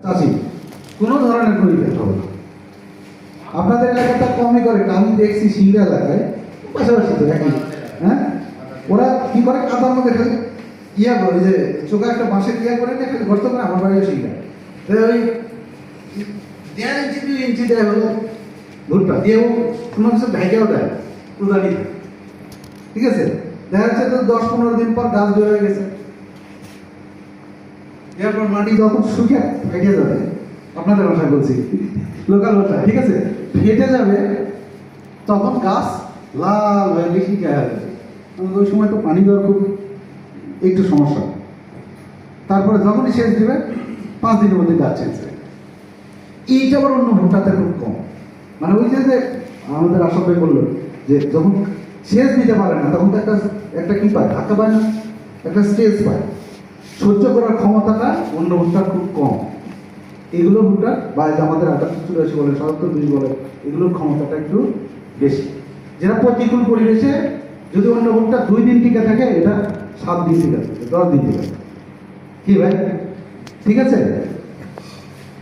চাষি কোনো ধরনের কোনো ইফেক্ট হবে না। আপনাদের এলাকাটা কমই করে, আমি দেখছি সিংড়া এলাকায় পাশাপাশি তো একই। হ্যাঁ, ওরা কি করে কাদার মধ্যে খালি ইয়া করে, যে চোখে একটা বাঁশের ইয়া করে না, খালি গর্ত করে। আমার বাড়িও সিংড়া, ওই 1.5 ইঞ্চি 2 ইঞ্চি দেয় হলো ভুট্টা দিয়েও কোনো কিছু ঢাকেও দেয় উদানি। ঠিক আছে, দেখা যাচ্ছে তো 10-15 দিন পর গাছ বের হয়ে গেছে। এরপর মাটি যখন শুকে ফেটে যাবে, আপনাদের ভাষায় বলছি, লোকাল ভাষায়, ঠিক আছে, ফেটে যাবে, তখন গাছ লাল হয়ে লিখি গায়ে যাবে। ওই সময় তো পানি দেওয়ার খুব একটু সমস্যা। তারপরে যখনই সেচ দেবে 5 দিনের মধ্যে গাছ ছেড়েছে। এইটা আবার অন্য ভুট্টাতে খুব কম। মানে ওই যে আমাদের আশা ভাই বললো যে যখন সেচ দিতে পারে না, তখন তো একটা কি পায়, ধাক্কা পায় না, একটা স্টেজ পায়। সহ্য করার ক্ষমতাটা অন্য ভুট্টার খুব কম। এগুলো ভুট্টা বা আমাদের 88-84 বলে, 77-20 বলে, এগুলোর ক্ষমতাটা একটু বেশি। যেটা প্রতিকূল পরিবেশে যদি অন্য ভুট্টা 2 দিন টিকে থাকে, এটা 7 দিন টিকে থাকে, 10 দিন টিকে থাকে। কি ভাই, ঠিক আছে?